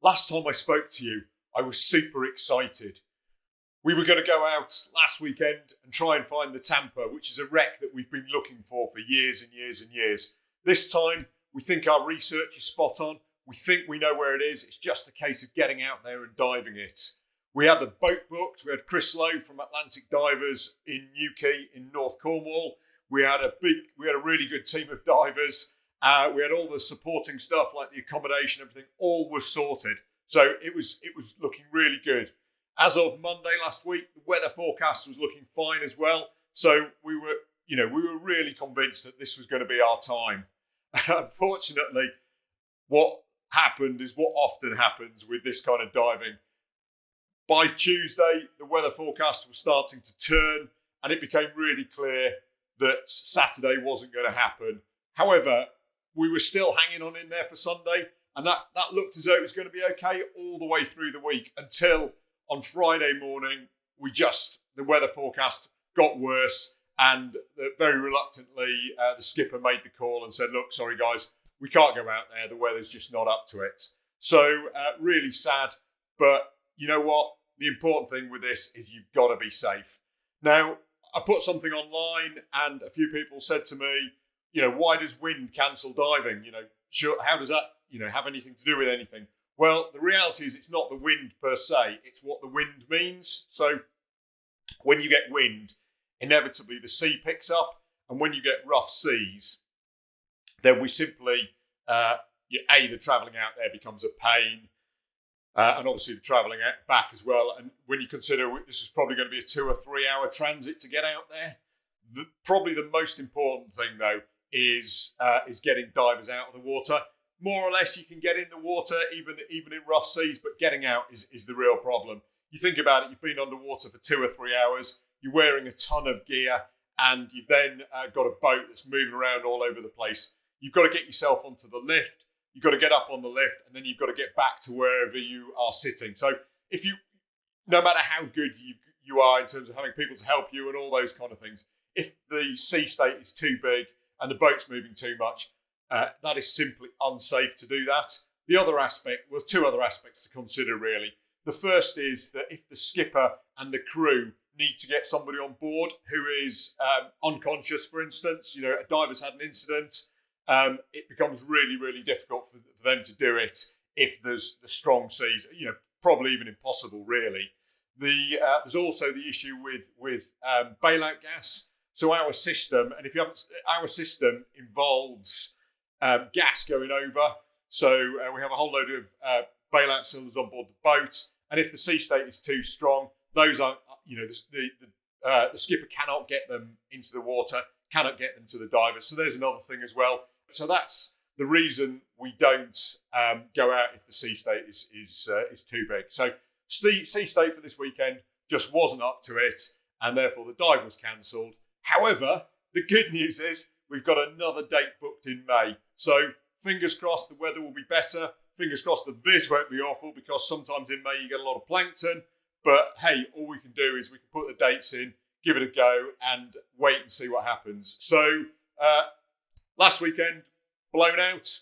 Last time I spoke to you, I was super excited. We were going to go out last weekend and try and find the Tampa, which is a wreck that we've been looking for years and years and years. This time, we think our research is spot on. We think we know where it is. It's just a case of getting out there and diving it. We had the boat booked. We had Chris Lowe from Atlantic Divers in Newquay in North Cornwall. We had a really good team of divers. We had all the supporting stuff like the accommodation, everything, all was sorted. So it was looking really good. As of Monday last week, the weather forecast was looking fine as well. So we were really convinced that this was going to be our time. Unfortunately, what happened is what often happens with this kind of diving. By Tuesday, the weather forecast was starting to turn and it became really clear that Saturday wasn't going to happen. However, we were still hanging on in there for Sunday and that looked as though it was going to be okay all the way through the week until on Friday morning, the weather forecast got worse and very reluctantly, the skipper made the call and said, look, sorry guys, we can't go out there. The weather's just not up to it. So really sad, but you know what? The important thing with this is you've got to be safe. Now, I put something online and a few people said to me, why does wind cancel diving? How does that, have anything to do with anything? Well, the reality is it's not the wind per se, it's what the wind means. So when you get wind, inevitably the sea picks up. And when you get rough seas, then we simply, the travelling out there becomes a pain. And obviously the travelling back as well. And when you consider this is probably going to be a 2 or 3 hour transit to get out there, probably the most important thing though is getting divers out of the water. More or less you can get in the water even in rough seas, but getting out is the real problem. You think about it, you've been underwater for 2 or 3 hours, you're wearing a ton of gear, and you've then got a boat that's moving around all over the place. You've got to get yourself onto the lift. You've got to get up on the lift and then you've got to get back to wherever you are sitting. So no matter how good you are in terms of having people to help you and all those kind of things, if the sea state is too big and the boat's moving too much, that is simply unsafe to do that. The other aspect, well, 2 other aspects to consider really. The first is that if the skipper and the crew need to get somebody on board who is unconscious, for instance, a diver's had an incident, it becomes really, really difficult for them to do it if there's the strong seas, probably even impossible, really. There's also the issue with bailout gas. So our system, and our system involves gas going over. So we have a whole load of bailout cylinders on board the boat. And if the sea state is too strong, those are, the skipper cannot get them into the water, cannot get them to the divers. So there's another thing as well. So that's the reason we don't go out if the sea state is too big. So sea state for this weekend just wasn't up to it, and therefore the dive was cancelled. However, the good news is we've got another date booked in May. So fingers crossed the weather will be better. Fingers crossed the viz won't be awful, because sometimes in May you get a lot of plankton. But hey, all we can do is we can put the dates in, give it a go, and wait and see what happens. So last weekend, blown out.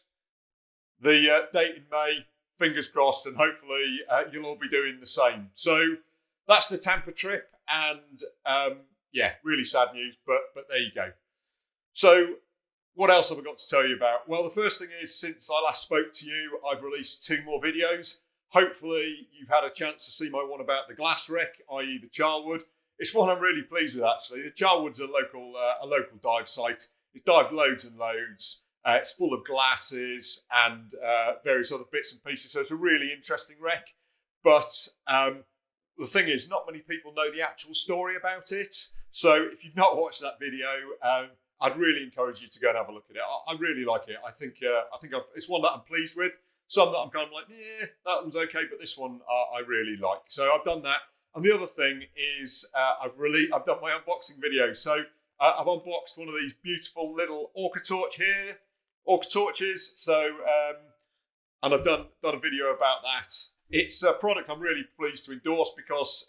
The date in May, fingers crossed, and hopefully you'll all be doing the same. So that's the Tampa trip, and really sad news, but there you go. So what else have I got to tell you about? Well, the first thing is, since I last spoke to you, I've released 2 more videos. Hopefully you've had a chance to see my one about the glass wreck, i.e. the Charwood. It's one I'm really pleased with, actually. The Charwood's a local dive site. It's dived loads and loads. It's full of glasses and various other bits and pieces. So it's a really interesting wreck. But the thing is, not many people know the actual story about it. So if you've not watched that video, I'd really encourage you to go and have a look at it. I really like it. I think it's one that I'm pleased with. Some that I'm kind of like, that one's okay, but this one I really like. So I've done that. And the other thing is I've done my unboxing video. So I've unboxed one of these beautiful little Orcatorches. So and I've done a video about that. It's a product I'm really pleased to endorse, because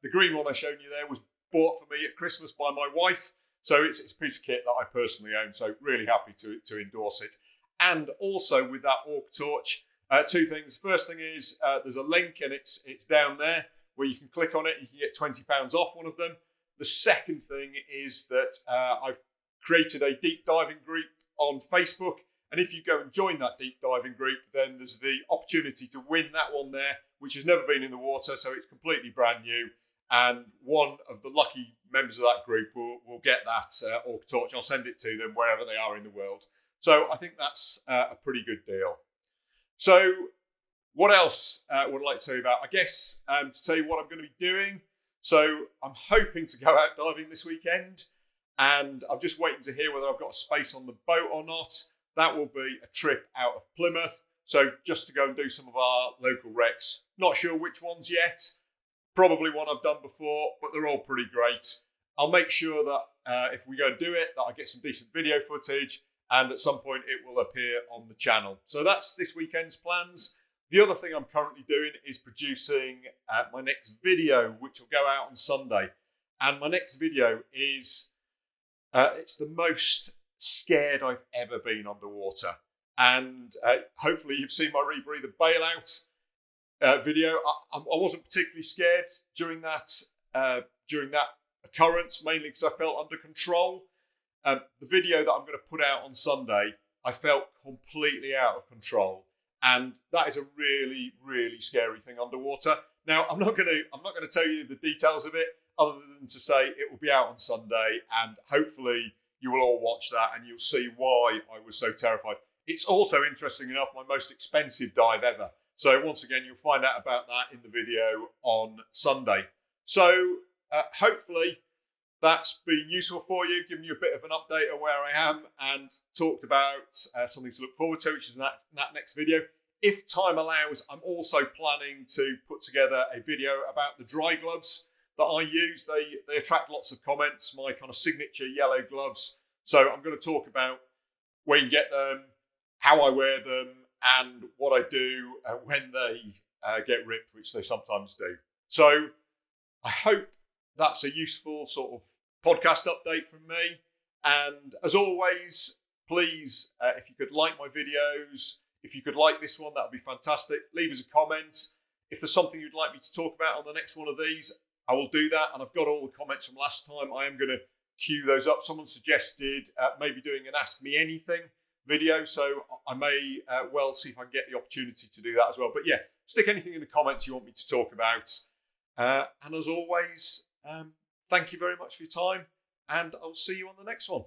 the green one I showed you there was bought for me at Christmas by my wife. So it's a piece of kit that I personally own. So really happy to endorse it. And also with that Orcatorch, Two things. First thing is there's a link, and it's down there where you can click on it. You can get £20 off one of them. The second thing is that I've created a deep diving group on Facebook. And if you go and join that deep diving group, then there's the opportunity to win that one there, which has never been in the water. So it's completely brand new. And one of the lucky members of that group will get that Orcatorch. I'll send it to them wherever they are in the world. So I think that's a pretty good deal. So what else would I like to tell you about? I guess to tell you what I'm going to be doing. So I'm hoping to go out diving this weekend, and I'm just waiting to hear whether I've got a space on the boat or not. That will be a trip out of Plymouth. So just to go and do some of our local wrecks. Not sure which ones yet. Probably one I've done before, but they're all pretty great. I'll make sure that if we go and do it, that I get some decent video footage, and at some point it will appear on the channel. So that's this weekend's plans. The other thing I'm currently doing is producing my next video, which will go out on Sunday. And my next video is, it's the most scared I've ever been underwater. And hopefully you've seen my rebreather bailout video. I wasn't particularly scared during that occurrence, mainly because I felt under control. The video that I'm going to put out on Sunday, I felt completely out of control, and that is a really, really scary thing underwater. Now, I'm not going to tell you the details of it, other than to say it will be out on Sunday, and hopefully you will all watch that and you'll see why I was so terrified. It's also, interesting enough, my most expensive dive ever. So once again, you'll find out about that in the video on Sunday. So hopefully that's been useful for you, giving you a bit of an update on where I am, and talked about something to look forward to, which is that next video. If time allows, I'm also planning to put together a video about the dry gloves that I use. They attract lots of comments, my kind of signature yellow gloves. So I'm going to talk about where you get them, how I wear them, and what I do when they get ripped, which they sometimes do. So I hope that's a useful sort of podcast update from me. And as always, please, if you could like my videos, if you could like this one, that would be fantastic. Leave us a comment. If there's something you'd like me to talk about on the next one of these, I will do that. And I've got all the comments from last time. I am going to queue those up. Someone suggested maybe doing an Ask Me Anything video, so I may well see if I can get the opportunity to do that as well. But yeah, stick anything in the comments you want me to talk about. And as always, thank you very much for your time, and I'll see you on the next one.